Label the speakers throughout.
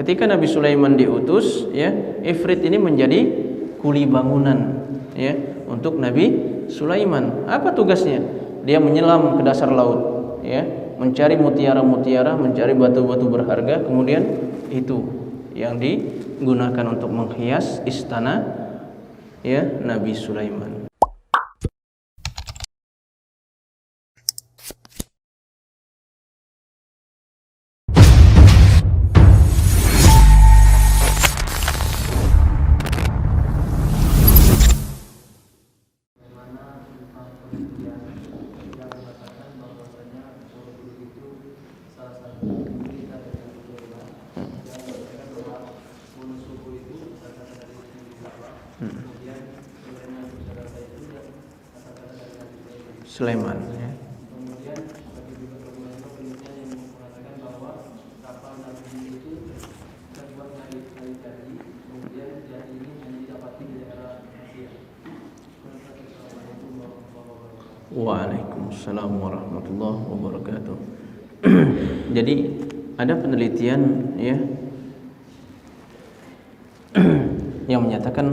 Speaker 1: ketika Nabi Sulaiman diutus, ya, Ifrit ini menjadi kuli bangunan, ya, untuk Nabi Sulaiman. Apa tugasnya? Dia menyelam ke dasar laut, ya, mencari mutiara-mutiara, mencari batu-batu berharga, kemudian itu yang digunakan untuk menghias istana, ya, Nabi Sulaiman. Sulaiman, ya. Waalaikumsalam warahmatullahi wabarakatuh. Jadi ada penelitian, ya, yang menyatakan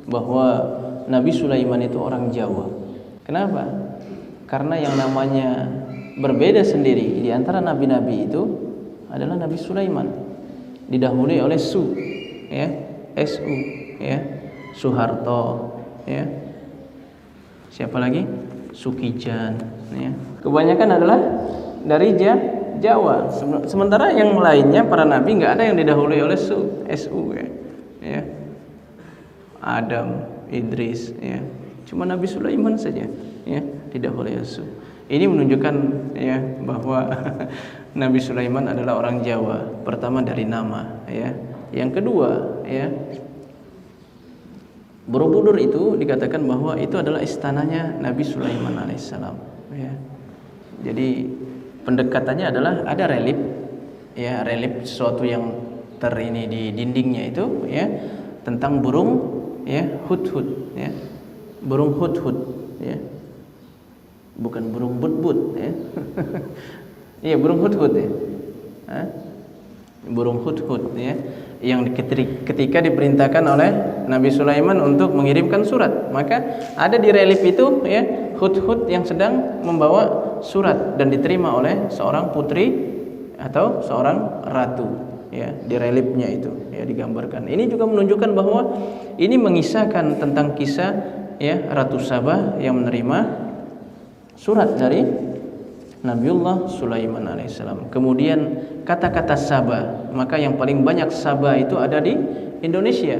Speaker 1: bahwa Nabi Sulaiman itu orang Jawa. Kenapa? Karena yang namanya berbeda sendiri di antara nabi-nabi itu adalah Nabi Sulaiman. Didahului oleh ya, SU, ya, Soeharto, ya. Siapa lagi? Sukijan, ya. Kebanyakan adalah dari Jawa. Sementara yang lainnya para nabi nggak ada yang didahului oleh SU, ya. Ya. Adam, Idris, ya. Cuma Nabi Sulaiman saja, ya, didahului SU. Ini menunjukkan, ya, bahwa Nabi Sulaiman adalah orang Jawa. Pertama dari nama, ya. Yang kedua, ya, Borobudur itu dikatakan bahwa itu adalah istananya Nabi Sulaiman alaihissalam, ya. Jadi pendekatannya adalah ada relief, ya, relief sesuatu yang terini di dindingnya itu, ya, tentang burung, ya, hudhud, ya, burung hudhud, ya, bukan burung but-but, ya. Iya, burung hudhud, ya. Burung hudhud, ya, yang ketika diperintahkan oleh Nabi Sulaiman untuk mengirimkan surat, maka ada di relief itu, ya, hudhud yang sedang membawa surat dan diterima oleh seorang putri atau seorang ratu, ya, di reliefnya itu, ya, digambarkan. Ini juga menunjukkan bahwa ini mengisahkan tentang kisah, ya, Ratu Sabah yang menerima surat dari Nabiullah Sulaiman alaihissalam. Kemudian kata-kata Sabah, maka yang paling banyak Sabah itu ada di Indonesia,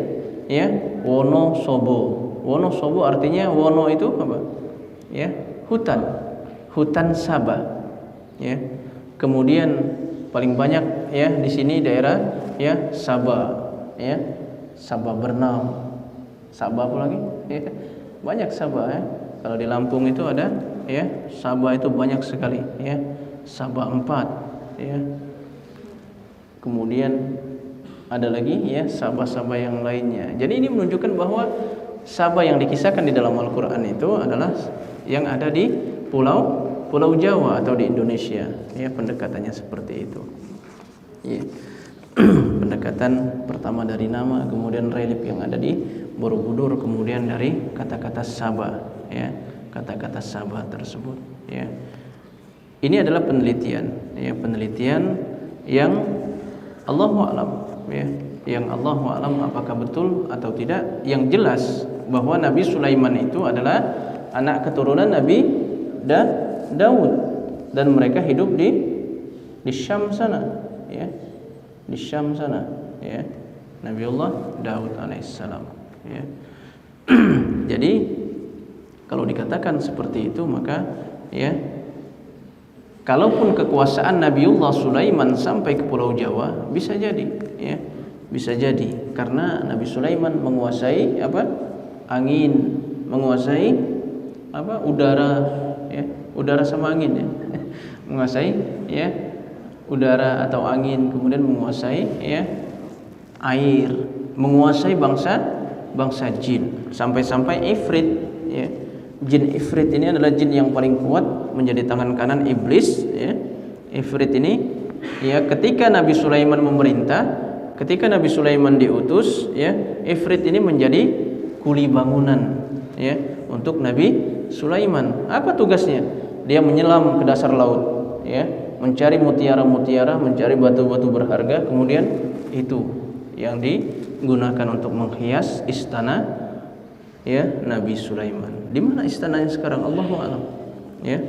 Speaker 1: ya, Wonosobo. Wonosobo artinya wono itu apa? Ya, hutan Sabah, ya. Kemudian paling banyak, ya, di sini daerah, ya, Sabah, ya, Sabah Bernam, Sabah apa lagi? Ya, banyak Sabah, ya. Kalau di Lampung itu ada, ya, Sabah itu banyak sekali, ya, Sabah 4, ya. Kemudian ada lagi, ya, Sabah-Sabah yang lainnya. Jadi ini menunjukkan bahwa Sabah yang dikisahkan di dalam Al-Quran itu adalah yang ada di Pulau Jawa atau di Indonesia, ya, pendekatannya seperti itu, ya. Pendekatan pertama dari nama, kemudian relief yang ada di Borobudur, kemudian dari kata-kata Sabah, ya, kata-kata Sabah tersebut, ya. Ini adalah penelitian, ya, penelitian yang Allahu a'lam, ya, yang Allahu a'lam apakah betul atau tidak. Yang jelas bahwa Nabi Sulaiman itu adalah anak keturunan Nabi Daud dan mereka hidup di Syam sana, ya, di Syam sana, ya, Nabiullah Daud alaihissalam, ya. Jadi kalau dikatakan seperti itu, maka, ya, kalaupun kekuasaan Nabiullah Sulaiman sampai ke Pulau Jawa, bisa jadi, ya, bisa jadi karena Nabi Sulaiman menguasai apa? Angin, menguasai apa? Udara, ya, udara sama angin, ya. Menguasai, ya, udara atau angin, kemudian menguasai, ya, air, menguasai bangsa jin, sampai-sampai Ifrit, ya. Jin Ifrit ini adalah jin yang paling kuat, menjadi tangan kanan iblis, ya. Ifrit ini, ya, ketika Nabi Sulaiman memerintah, ketika Nabi Sulaiman diutus, ya, Ifrit ini menjadi kuli bangunan, ya, untuk Nabi Sulaiman. Apa tugasnya? Dia menyelam ke dasar laut, ya, mencari mutiara-mutiara, mencari batu-batu berharga, kemudian itu yang digunakan untuk menghias istana, ya, Nabi Sulaiman. Di mana istananya sekarang? Allahu a'lam. Ya.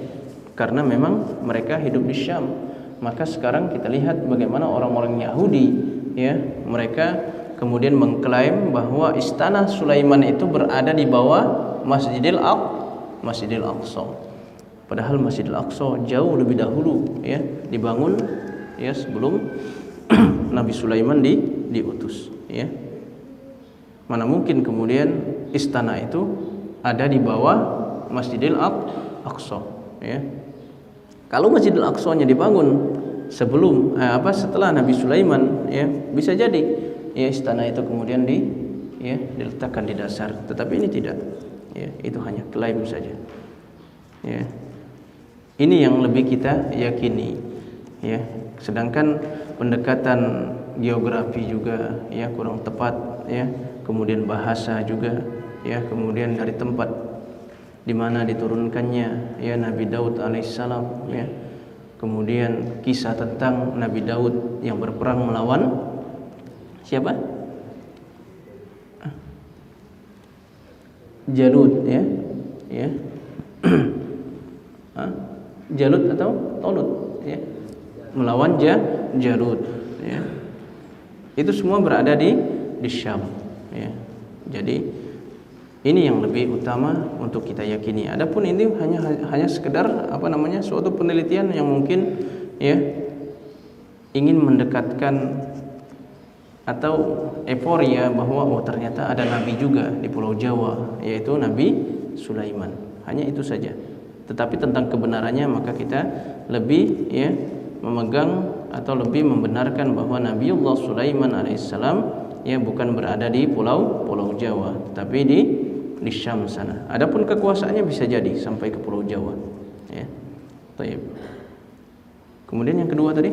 Speaker 1: Karena memang mereka hidup di Syam. Maka sekarang kita lihat bagaimana orang-orang Yahudi, ya, mereka kemudian mengklaim bahwa istana Sulaiman itu berada di bawah Masjidil Aqsa. Padahal Masjidil Aqsa jauh lebih dahulu, ya, dibangun, ya, sebelum Nabi Sulaiman diutus, ya. Mana mungkin kemudian istana itu ada di bawah Masjidil Aqsa, ya. Kalau Masjidil Aqsa-nya dibangun sebelum setelah Nabi Sulaiman, ya, bisa jadi, ya, istana itu kemudian diletakkan di dasar. Tetapi ini tidak, ya, itu hanya klaim saja, ya. Ini yang lebih kita yakini, ya. Sedangkan pendekatan geografi juga, ya, kurang tepat, ya. Kemudian bahasa juga, ya, kemudian dari tempat di mana diturunkannya, ya, Nabi Daud alaihissalam, ya. Kemudian kisah tentang Nabi Daud yang berperang melawan siapa? Jalut, ya, ya. Jalut atau Tolut, ya, melawan Jalut, ya. Itu semua berada di Syam, ya. Jadi ini yang lebih utama untuk kita yakini. Adapun ini hanya sekedar suatu penelitian yang mungkin, ya, ingin mendekatkan atau euforia bahwa ternyata ada nabi juga di Pulau Jawa, yaitu Nabi Sulaiman. Hanya itu saja. Tetapi tentang kebenarannya maka kita lebih, ya, memegang atau lebih membenarkan bahwa Nabiullah Sulaiman alaihissalam, ya, bukan berada di Pulau Jawa, tapi di Syam sana. Adapun kekuasaannya bisa jadi sampai ke Pulau Jawa, ya. Baik. Kemudian yang kedua tadi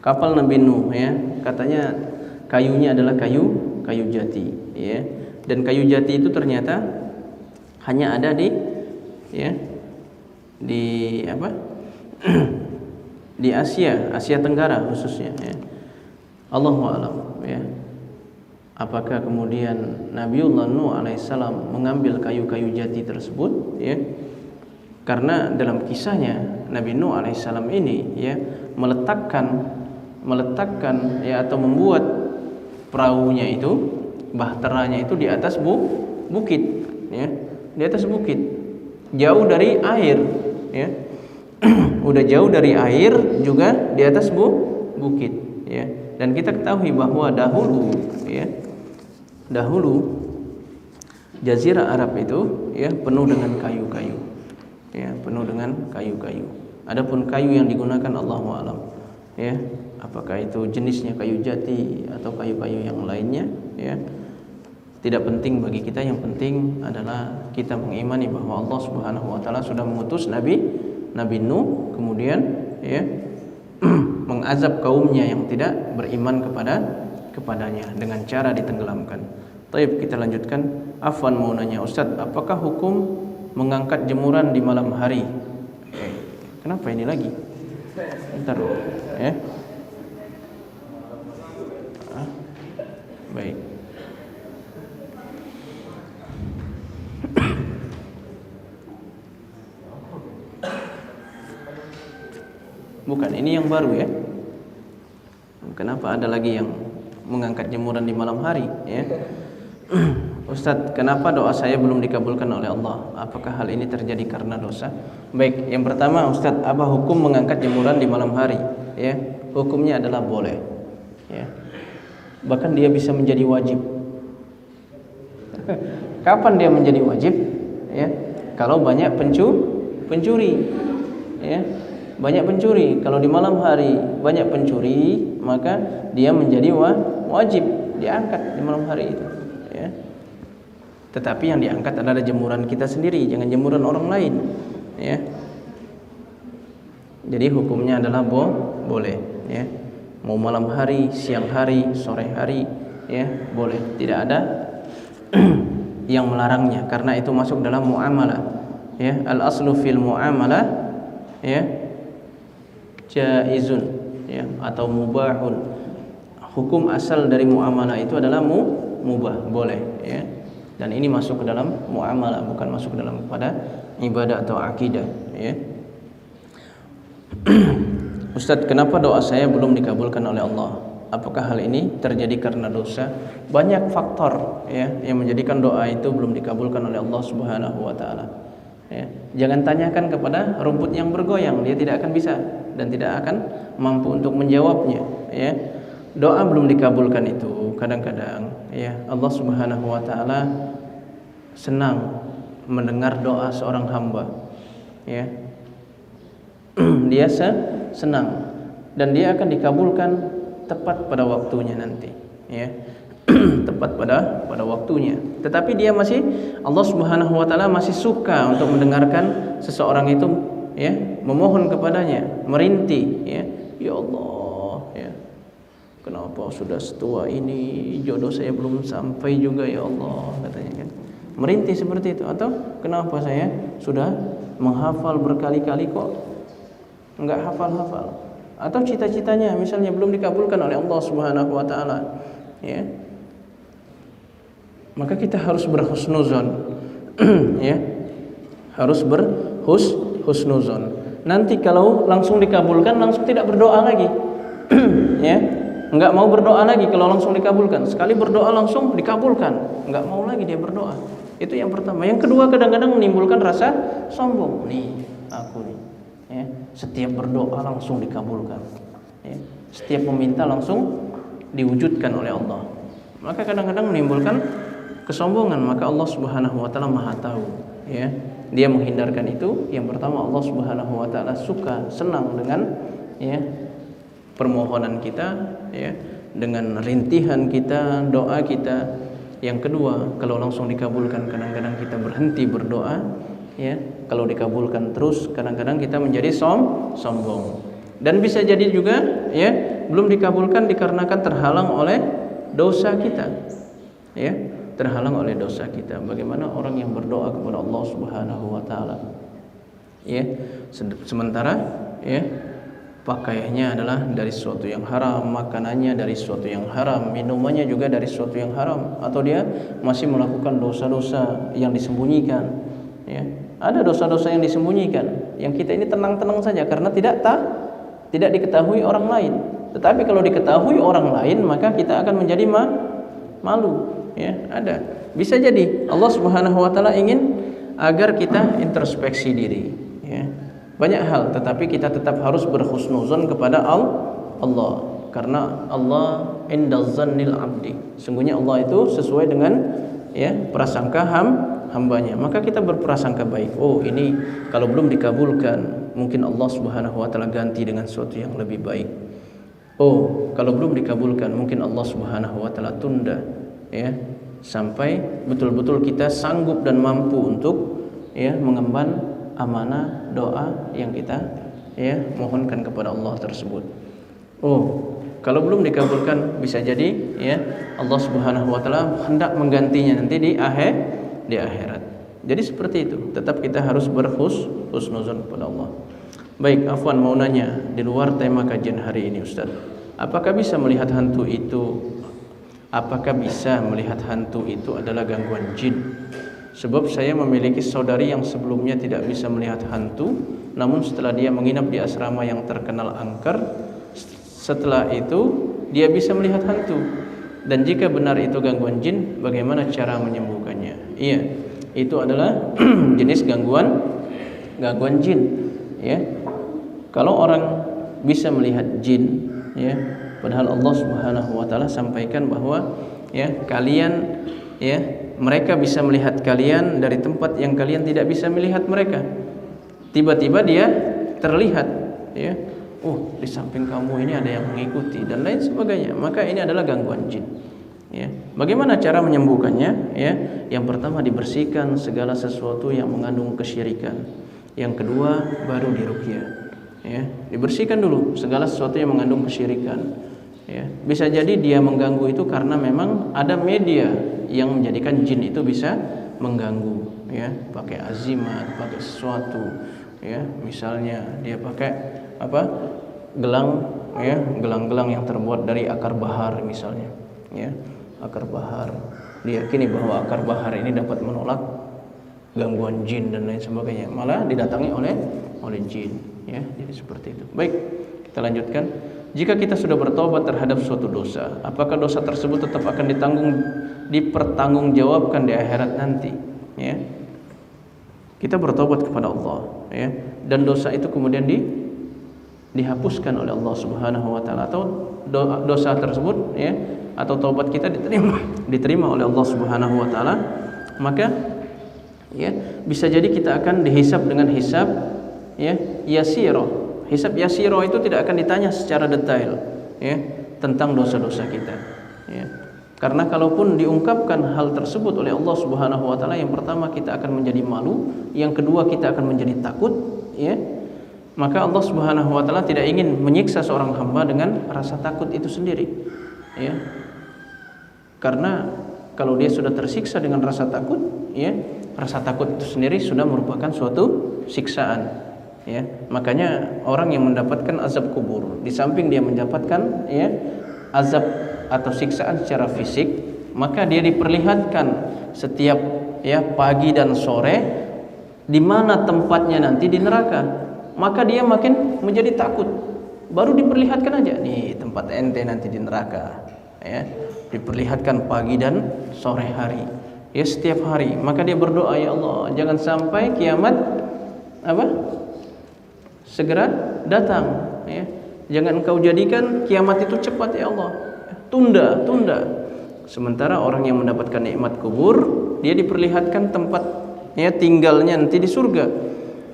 Speaker 1: kapal Nabi Nuh, ya, katanya kayunya adalah kayu jati, ya. Dan kayu jati itu ternyata hanya ada di Asia Tenggara khususnya, ya. Allahu a'lam, ya. Apakah kemudian Nabiullah Nuh alaihissalam mengambil kayu-kayu jati tersebut, ya? Karena dalam kisahnya Nabi Nuh alaihissalam ini, ya, meletakkan, ya, atau membuat perahunya itu, bahteranya itu di atas bukit, ya, di atas bukit, jauh dari air, ya. Udah jauh dari air juga di atas bukit, ya. Dan kita ketahui bahwa dahulu, ya, Jazirah Arab itu, ya, penuh dengan kayu-kayu, ya, penuh dengan kayu-kayu. Adapun kayu yang digunakan Allahu a'lam, ya, apakah itu jenisnya kayu jati atau kayu-kayu yang lainnya, ya, tidak penting bagi kita. Yang penting adalah kita mengimani bahwa Allah Subhanahu wa taala sudah mengutus Nabi Nuh, kemudian, ya, mengazab kaumnya yang tidak beriman kepadanya dengan cara ditenggelamkan. Baik, kita lanjutkan. Afwan mau nanya Ustadz, apakah hukum mengangkat jemuran di malam hari? Kenapa ini lagi? Bentar, ya. Baik. Bukan, ini yang baru, ya. Kenapa ada lagi yang mengangkat jemuran di malam hari, ya? Ustadz, kenapa doa saya belum dikabulkan oleh Allah? Apakah hal ini terjadi karena dosa? Baik, yang pertama, Ustadz, apa hukum mengangkat jemuran di malam hari? Ya, hukumnya adalah boleh, ya. Bahkan dia bisa menjadi wajib. Kapan dia menjadi wajib? Ya, kalau banyak pencuri, ya. Banyak pencuri. Kalau di malam hari banyak pencuri, maka dia menjadi wajib diangkat di malam hari itu, ya. Tetapi yang diangkat adalah jemuran kita sendiri, jangan jemuran orang lain, ya. Jadi hukumnya adalah boleh, ya. mau malam hari, siang hari, sore hari, ya boleh, tidak ada yang melarangnya karena itu masuk dalam muamalah. Ya, al aslu fil muamalah ya jaizun ya atau mubahun. Hukum asal dari muamalah itu adalah mubah, boleh ya. Dan ini masuk ke dalam muamalah, bukan masuk ke dalam pada ibadah atau akidah ya. Ustadz, kenapa doa saya belum dikabulkan oleh Allah? Apakah hal ini terjadi karena dosa? Banyak faktor ya yang menjadikan doa itu belum dikabulkan oleh Allah Subhanahu wa taala. Ya. Jangan tanyakan kepada rumput yang bergoyang, dia tidak akan bisa dan tidak akan mampu untuk menjawabnya ya. Doa belum dikabulkan itu kadang-kadang ya Allah Subhanahu wa taala senang mendengar doa seorang hamba ya. Dia senang dan dia akan dikabulkan tepat pada waktunya nanti ya. Tepat pada waktunya. Tetapi dia masih, Allah Subhanahu wa taala masih suka untuk mendengarkan seseorang itu ya memohon kepadanya, merintih ya. Ya Allah ya. Kenapa sudah setua ini jodoh saya belum sampai juga ya Allah, katanya kan. Merintih seperti itu. Atau kenapa saya sudah menghafal berkali-kali kok enggak hafal-hafal. Atau cita-citanya misalnya belum dikabulkan oleh Allah Subhanahu wa taala ya. Maka kita harus berhusnuzon ya. Harus berhusnuzon. Nanti kalau langsung dikabulkan langsung tidak berdoa lagi. Ya. Enggak mau berdoa lagi kalau langsung dikabulkan. Sekali berdoa langsung dikabulkan, enggak mau lagi dia berdoa. Itu yang pertama. Yang kedua, kadang-kadang menimbulkan rasa sombong. Nih, aku nih. Ya, setiap berdoa langsung dikabulkan. Ya, setiap meminta langsung diwujudkan oleh Allah. Maka kadang-kadang menimbulkan kesombongan. Maka Allah Subhanahu wa taala Maha tahu, ya. Dia menghindarkan itu. Yang pertama, Allah Subhanahu wa taala suka, senang dengan ya permohonan kita ya, dengan rintihan kita, doa kita. Yang kedua, kalau langsung dikabulkan kadang-kadang kita berhenti berdoa ya. Kalau dikabulkan terus kadang-kadang kita menjadi sombong. Dan bisa jadi juga ya belum dikabulkan dikarenakan terhalang oleh dosa kita. Ya, terhalang oleh dosa kita. Bagaimana orang yang berdoa kepada Allah Subhanahu wa taala ya, sementara ya pakaiannya adalah dari sesuatu yang haram, makanannya dari sesuatu yang haram, minumannya juga dari sesuatu yang haram, atau dia masih melakukan dosa-dosa yang disembunyikan ya. Ada dosa-dosa yang disembunyikan yang kita ini tenang-tenang saja karena tidak diketahui orang lain. Tetapi kalau diketahui orang lain maka kita akan menjadi malu ya. Ada, bisa jadi Allah Subhanahu wa taala ingin agar kita introspeksi diri ya. Banyak hal, tetapi kita tetap harus berhusnuzon kepada Allah, karena Allah indaz zannil abdi. Sungguhnya Allah itu sesuai dengan ya prasangka hambanya. Maka kita berprasangka baik. Oh, ini kalau belum dikabulkan, mungkin Allah Subhanahu wa taala ganti dengan sesuatu yang lebih baik. Oh, kalau belum dikabulkan, mungkin Allah Subhanahu wa taala tunda ya sampai betul-betul kita sanggup dan mampu untuk ya mengemban amanah doa yang kita ya mohonkan kepada Allah tersebut. Oh, kalau belum dikabulkan bisa jadi ya Allah Subhanahu wa taala hendak menggantinya nanti di akhirat. Jadi seperti itu. Tetap kita harus berhusnuzon kepada Allah. Baik, afwan mau nanya di luar tema kajian hari ini Ustaz. Apakah bisa melihat hantu itu adalah gangguan jin? Sebab saya memiliki saudari yang sebelumnya tidak bisa melihat hantu, namun setelah dia menginap di asrama yang terkenal angker, setelah itu dia bisa melihat hantu. Dan jika benar itu gangguan jin, bagaimana cara menyembuhkannya? Iya, itu adalah jenis gangguan jin ya. Kalau orang bisa melihat jin ya, padahal Allah Subhanahu wa taala sampaikan bahwa ya kalian ya mereka bisa melihat kalian dari tempat yang kalian tidak bisa melihat mereka. Tiba-tiba dia terlihat ya. Oh, di samping kamu ini ada yang mengikuti dan lain sebagainya. Maka ini adalah gangguan jin. Ya. Bagaimana cara menyembuhkannya? Ya. Yang pertama dibersihkan segala sesuatu yang mengandung kesyirikan. Yang kedua baru diruqyah. Ya, dibersihkan dulu segala sesuatu yang mengandung kesyirikan. Ya, bisa jadi dia mengganggu itu karena memang ada media yang menjadikan jin itu bisa mengganggu, ya, pakai azimat, pakai sesuatu, ya, misalnya dia pakai apa, gelang, ya, gelang-gelang yang terbuat dari akar bahar misalnya, ya, akar bahar, diyakini bahwa akar bahar ini dapat menolak gangguan jin dan lain sebagainya, malah didatangi oleh jin, ya, jadi seperti itu. Baik, kita lanjutkan. Jika kita sudah bertobat terhadap suatu dosa, apakah dosa tersebut tetap akan dipertanggungjawabkan di akhirat nanti? Ya, kita bertobat kepada Allah, ya, dan dosa itu kemudian dihapuskan oleh Allah Subhanahu Wa Taala, atau dosa tersebut, ya, atau taubat kita diterima oleh Allah Subhanahu Wa Taala, maka, ya, bisa jadi kita akan dihisab dengan hisab, ya, yasiro. Hisab yasiro itu tidak akan ditanya secara detail, ya, tentang dosa-dosa kita, ya. Karena kalaupun diungkapkan hal tersebut oleh Allah Subhanahu Wa Taala, yang pertama kita akan menjadi malu, yang kedua kita akan menjadi takut, ya. Maka Allah Subhanahu Wa Taala tidak ingin menyiksa seorang hamba dengan rasa takut itu sendiri, ya. Karena kalau dia sudah tersiksa dengan rasa takut, ya, rasa takut itu sendiri sudah merupakan suatu siksaan. Ya, makanya orang yang mendapatkan azab kubur, di samping dia mendapatkan, ya, azab atau siksaan secara fisik, maka dia diperlihatkan setiap, ya, pagi dan sore di mana tempatnya nanti di neraka. Maka dia makin menjadi takut. Baru diperlihatkan aja, nih tempat ente nanti di neraka, ya, diperlihatkan pagi dan sore hari, ya, setiap hari. Maka dia berdoa, ya Allah, jangan sampai kiamat segera datang, ya. Jangan engkau jadikan kiamat itu cepat, ya Allah. Tunda. Sementara orang yang mendapatkan nikmat kubur, dia diperlihatkan tempat, ya, tinggalnya nanti di surga.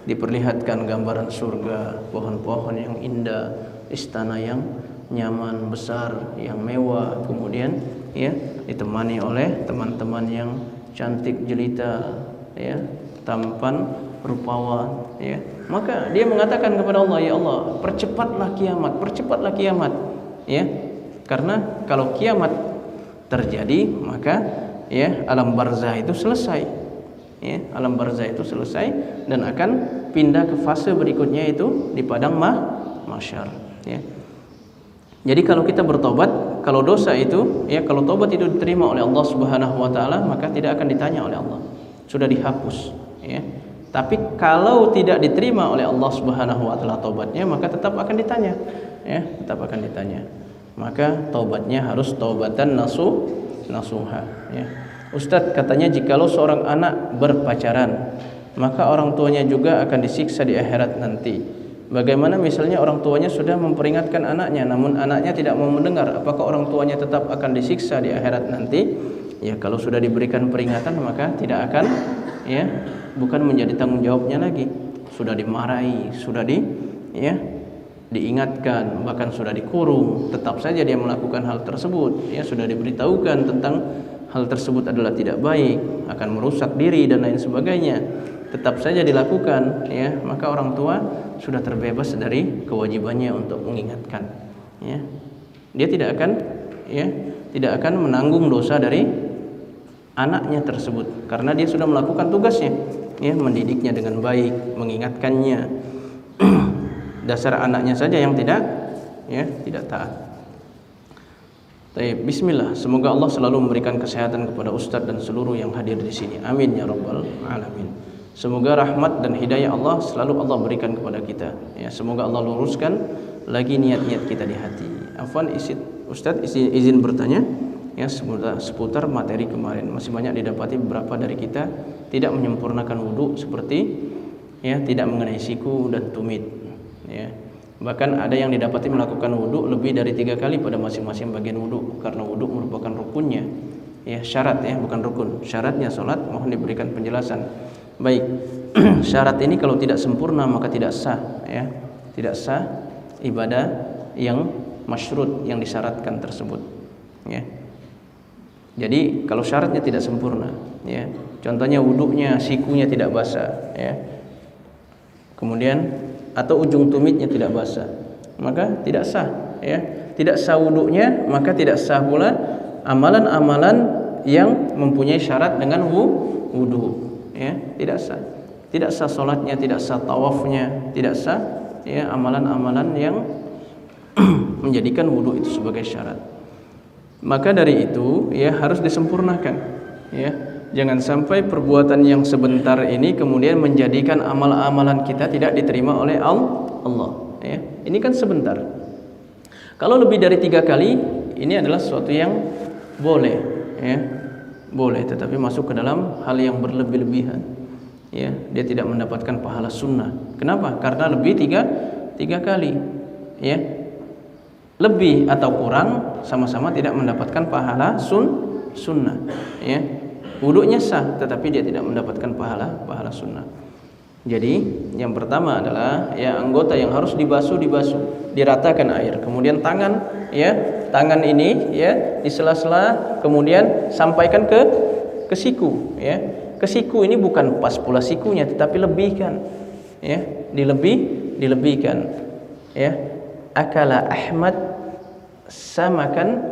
Speaker 1: Diperlihatkan gambaran surga, pohon-pohon yang indah, istana yang nyaman, besar, yang mewah, kemudian, ya, ditemani oleh teman-teman yang cantik jelita, ya, tampan, rupawan, ya. Maka dia mengatakan kepada Allah, ya Allah, percepatlah kiamat, ya. Karena kalau kiamat terjadi, maka, ya, alam barzah itu selesai, ya, alam barzah itu selesai dan akan pindah ke fase berikutnya, itu di padang mahsyar, ya. Jadi kalau kita bertobat, kalau dosa itu, ya, kalau tobat itu diterima oleh Allah Subhanahu Wa Taala, maka tidak akan ditanya oleh Allah, sudah dihapus, ya. Tapi kalau tidak diterima oleh Allah Subhanahu Wa Taala taubatnya, maka tetap akan ditanya, ya, tetap akan ditanya. Maka taubatnya harus taubatan nasuha, ya. Ustadz, katanya jikalau seorang anak berpacaran, maka orang tuanya juga akan disiksa di akhirat nanti. Bagaimana misalnya orang tuanya sudah memperingatkan anaknya, namun anaknya tidak mau mendengar, apakah orang tuanya tetap akan disiksa di akhirat nanti? Ya, kalau sudah diberikan peringatan, maka tidak akan, ya, bukan menjadi tanggung jawabnya lagi. Sudah dimarahi, sudah diingatkan, bahkan sudah dikurung, tetap saja dia melakukan hal tersebut, ya, sudah diberitahukan tentang hal tersebut adalah tidak baik, akan merusak diri dan lain sebagainya, tetap saja dilakukan, ya, maka orang tua sudah terbebas dari kewajibannya untuk mengingatkan, ya. Dia tidak akan menanggung dosa dari anaknya tersebut, karena dia sudah melakukan tugasnya, ya, mendidiknya dengan baik, mengingatkannya. Dasar anaknya saja yang tidak taat. Baik, bismillah. Semoga Allah selalu memberikan kesehatan kepada Ustadz dan seluruh yang hadir di sini. Amin ya rabbal alamin. Semoga rahmat dan hidayah Allah selalu Allah berikan kepada kita, ya. Semoga Allah luruskan lagi niat-niat kita di hati. Afwan, Ustadz izin bertanya, ya, seputar materi kemarin. Masih banyak didapati beberapa dari kita tidak menyempurnakan wudu, seperti, ya, tidak mengenai siku dan tumit, ya. Bahkan ada yang didapati melakukan wudu lebih dari 3 kali pada masing-masing bagian wudu, karena wudu merupakan rukunnya, ya, syarat, ya, bukan rukun, syaratnya salat. Mohon diberikan penjelasan. Baik, syarat ini kalau tidak sempurna maka tidak sah, ya, tidak sah ibadah yang masyrut, yang disyaratkan tersebut, ya. Jadi kalau syaratnya tidak sempurna, ya, contohnya wudunya sikunya tidak basah, ya, kemudian atau ujung tumitnya tidak basah, maka tidak sah, ya. tidak sah wudunya, maka tidak sah pula amalan-amalan yang mempunyai syarat dengan wudu, ya, tidak sah. Tidak sah salatnya, tidak sah tawafnya, tidak sah ya amalan-amalan yang menjadikan wudu itu sebagai syarat. Maka dari itu ya harus disempurnakan, ya. Jangan sampai perbuatan yang sebentar ini kemudian menjadikan amal-amalan kita tidak diterima oleh Allah, ya. Ini kan sebentar. Kalau lebih dari 3 kali, ini adalah sesuatu yang boleh, ya. Boleh, tetapi masuk ke dalam hal yang berlebih-lebihan, ya. Dia tidak mendapatkan pahala sunnah. Kenapa? Karena lebih tiga kali, ya. Lebih atau kurang sama-sama tidak mendapatkan pahala sunnah, ya. Wudunya sah, tetapi dia tidak mendapatkan pahala sunnah. Jadi yang pertama adalah ya anggota yang harus dibasuh, diratakan air. Kemudian tangan, ya, tangan ini ya di sela-sela, kemudian sampaikan ke siku, ya. Ke siku ini bukan pas pula sikunya, tetapi lebihkan, ya, dilebihkan, ya. Akala Ahmad samakan,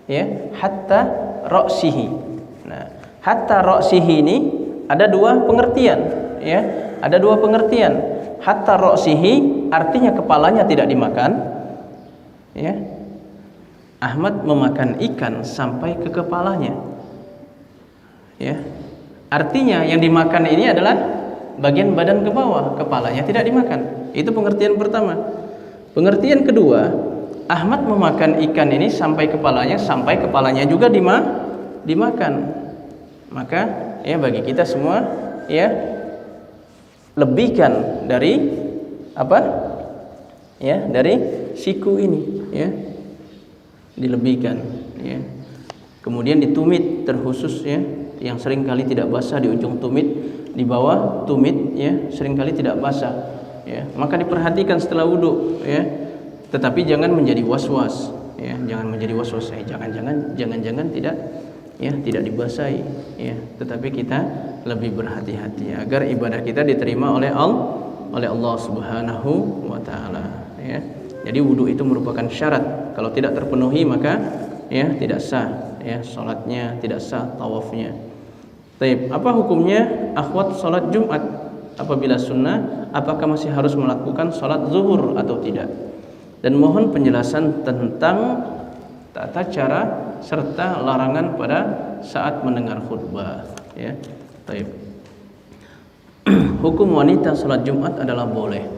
Speaker 1: ya, hatta ra'sihi. Nah, hatta ra'sihi ini ada 2 pengertian, ya. Ada 2 pengertian. Hatta ra'sihi artinya kepalanya tidak dimakan, ya. Ahmad memakan ikan sampai ke kepalanya, ya. Artinya yang dimakan ini adalah bagian badan ke bawah, kepalanya tidak dimakan. Itu pengertian pertama. Pengertian kedua, Ahmad memakan ikan ini sampai kepalanya juga dimakan. Maka ya bagi kita semua ya lebihkan dari apa? Ya, dari siku ini, ya. Dilebihkan, ya. Kemudian ditumit terkhusus, ya, yang sering kali tidak basah di ujung tumit, di bawah tumit, ya, sering kali tidak basah, ya. Maka diperhatikan setelah wudu, ya. Tetapi jangan menjadi was-was, ya. Jangan menjadi was-was, jangan-jangan tidak, ya, tidak dibasahi, ya. Tetapi kita lebih berhati-hati agar ibadah kita diterima oleh Allah Subhanahu wa taala, ya. Jadi wudu itu merupakan syarat. Kalau tidak terpenuhi maka ya tidak sah, ya, salatnya tidak sah, tawafnya. Baik, apa hukumnya akhwat salat Jumat apabila sunnah? Apakah masih harus melakukan salat zuhur atau tidak? Dan mohon penjelasan tentang tata cara serta larangan pada saat mendengar khutbah, ya. Baik. Hukum wanita salat Jumat adalah boleh.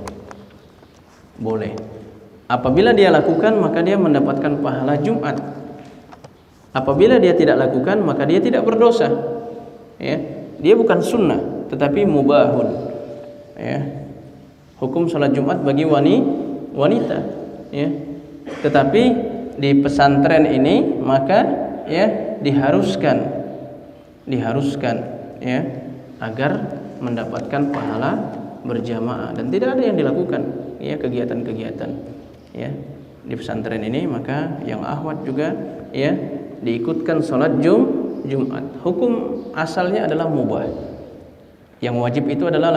Speaker 1: Apabila dia lakukan maka dia mendapatkan pahala Jumat. Apabila dia tidak lakukan maka dia tidak berdosa, ya. Dia bukan sunnah tetapi mubahun, ya. Hukum salat Jumat bagi wanita, ya. Tetapi di pesantren ini maka ya diharuskan, ya, agar mendapatkan pahala berjamaah, dan tidak ada yang dilakukan, ya, kegiatan-kegiatan, ya, di pesantren ini. Maka yang akhwat juga ya diikutkan salat Jumat. Hukum asalnya adalah mubah. Yang wajib itu adalah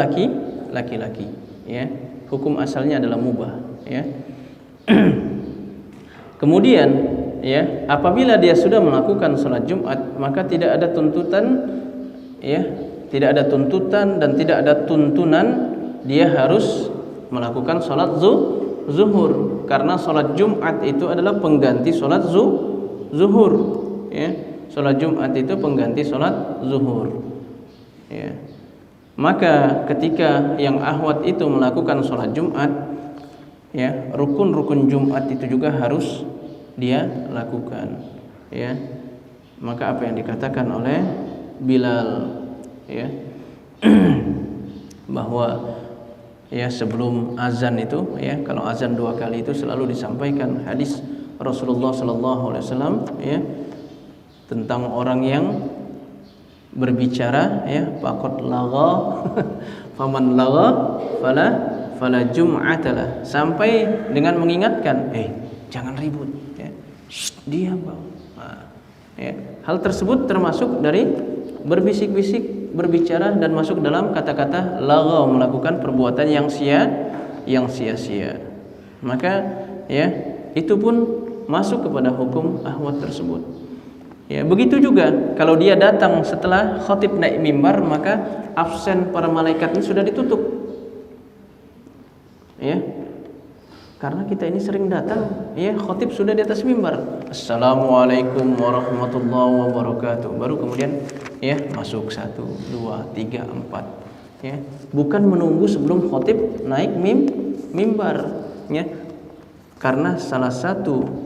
Speaker 1: laki-laki, ya. Hukum asalnya adalah mubah, ya. Kemudian ya apabila dia sudah melakukan salat Jumat maka tidak ada tuntutan, ya, tidak ada tuntutan dan tidak ada tuntunan dia harus melakukan salat zuhur, karena salat Jumat itu adalah pengganti salat zuhur, ya. Salat Jumat itu pengganti salat zuhur, ya. Maka ketika yang akhwat itu melakukan salat Jumat, ya, rukun-rukun Jumat itu juga harus dia lakukan, ya. Maka apa yang dikatakan oleh Bilal, ya, bahwa ya sebelum azan itu, ya, kalau azan 2 kali itu selalu disampaikan hadis Rasulullah sallallahu alaihi wasallam, ya, tentang orang yang berbicara, ya, faqad lagha faman lagha fala jum'atalah, sampai dengan mengingatkan, jangan ribut, ya. Diam, Bang. Nah, ya, hal tersebut termasuk dari berbisik-bisik, berbicara, dan masuk dalam kata-kata lagha, melakukan perbuatan yang sia-sia. Maka ya itu pun masuk kepada hukum ahwat tersebut. Ya, begitu juga kalau dia datang setelah khatib naik mimbar, maka absen para malaikat ini sudah ditutup. Ya. Karena kita ini sering datang, ya, khatib sudah di atas mimbar. Assalamualaikum warahmatullahi wabarakatuh. Baru kemudian ya masuk 1, 2, 3, 4. Ya. Bukan menunggu sebelum khatib naik mimbar, ya. Karena salah satu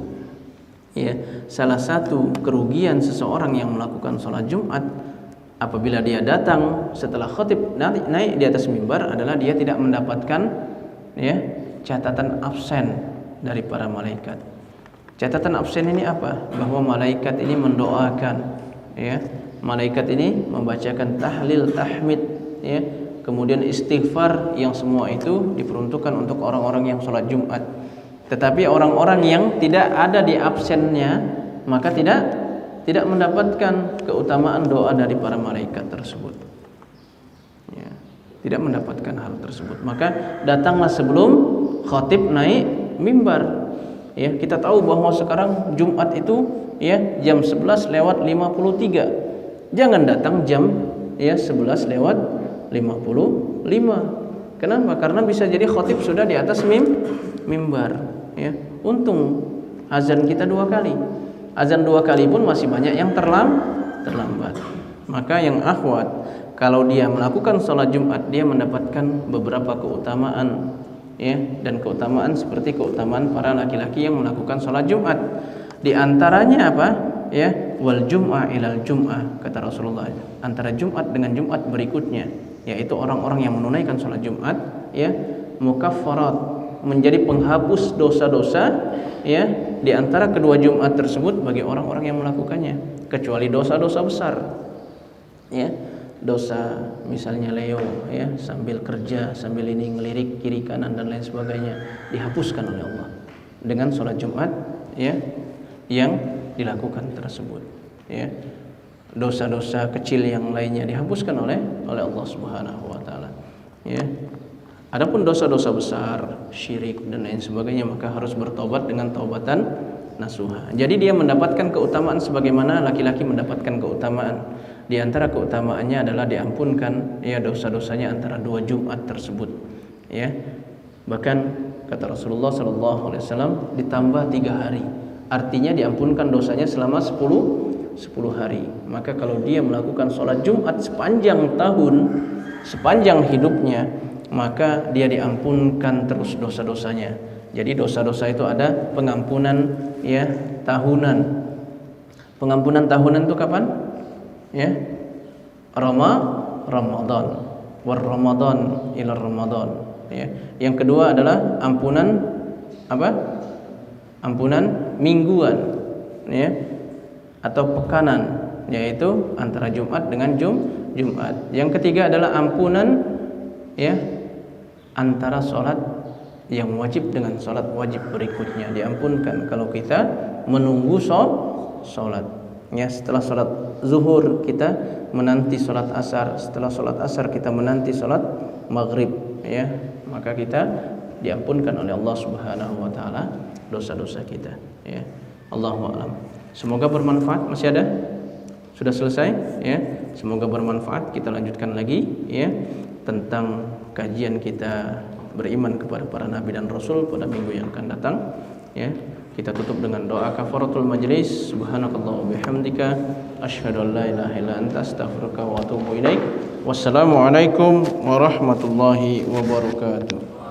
Speaker 1: kerugian seseorang yang melakukan sholat Jumat apabila dia datang setelah khatib naik di atas mimbar adalah dia tidak mendapatkan, ya, catatan absen dari para malaikat. Catatan absen ini apa? Bahwa malaikat ini mendoakan, ya, malaikat ini membacakan tahlil, tahmid, ya, kemudian istighfar, yang semua itu diperuntukkan untuk orang-orang yang sholat Jumat. Tetapi orang-orang yang tidak ada di absennya, maka tidak mendapatkan keutamaan doa dari para malaikat tersebut. Ya, tidak mendapatkan hal tersebut. Maka datanglah sebelum khatib naik mimbar. Ya, kita tahu bahwa sekarang Jumat itu, ya, jam 11:53. Jangan datang jam, ya, 11:55. Kenapa? Karena bisa jadi khatib sudah di atas mimbar. Ya, untung azan kita 2 kali. Azan 2 kali pun masih banyak yang terlambat. Maka yang akhwat, kalau dia melakukan sholat Jumat, dia mendapatkan beberapa keutamaan, ya, dan keutamaan seperti keutamaan para laki-laki yang melakukan sholat Jumat. Di antaranya apa? Ya, wal jum'ah ilal jum'ah, kata Rasulullah. Antara Jumat dengan Jumat berikutnya, yaitu orang-orang yang menunaikan sholat Jumat, ya, mukaffarat, menjadi penghapus dosa-dosa, ya, di antara kedua Jumat tersebut bagi orang-orang yang melakukannya, kecuali dosa-dosa besar, ya, dosa misalnya leo, ya, sambil kerja sambil ini ngelirik kiri kanan dan lain sebagainya, dihapuskan oleh Allah dengan sholat Jumat, ya, yang dilakukan tersebut, ya. Dosa-dosa kecil yang lainnya dihapuskan oleh Allah Subhanahu wa taala, ya. Adapun dosa-dosa besar, syirik dan lain sebagainya, maka harus bertobat dengan taubatan nasuha. Jadi dia mendapatkan keutamaan sebagaimana laki-laki mendapatkan keutamaan. Di antara keutamaannya adalah diampunkan, ya, dosa-dosanya antara 2 Jumat tersebut, ya. Bahkan kata Rasulullah SAW ditambah 3 hari. Artinya diampunkan dosanya selama 10 hari. Maka kalau dia melakukan sholat Jumat sepanjang tahun, sepanjang hidupnya, maka dia diampunkan terus dosa-dosanya. Jadi dosa-dosa itu ada pengampunan, ya, tahunan. Pengampunan tahunan itu kapan? Ya, Ramadan, war Ramadan ila Ramadan. Ya. Yang kedua adalah ampunan apa? Ampunan mingguan, ya, atau pekanan, yaitu antara Jumat dengan Jumat. Yang ketiga adalah ampunan, ya, antara sholat yang wajib dengan sholat wajib berikutnya, diampunkan kalau kita menunggu sholat. Ya, setelah sholat zuhur kita menanti sholat asar, setelah sholat asar kita menanti sholat maghrib, ya, maka kita diampunkan oleh Allah Subhanahu wa taala dosa-dosa kita, ya. Allahu a'lam. Semoga bermanfaat. Masih ada? Sudah selesai, ya. Semoga bermanfaat. Kita lanjutkan lagi, ya, tentang kajian kita beriman kepada para nabi dan rasul pada minggu yang akan datang, ya. Kita tutup dengan doa kafaratul majlis. Subhanakallah wa bihamdika asyhadu an la ilaha illa anta astaghfiruka wa atubu ilaik. Wassalamualaikum warahmatullahi wabarakatuh.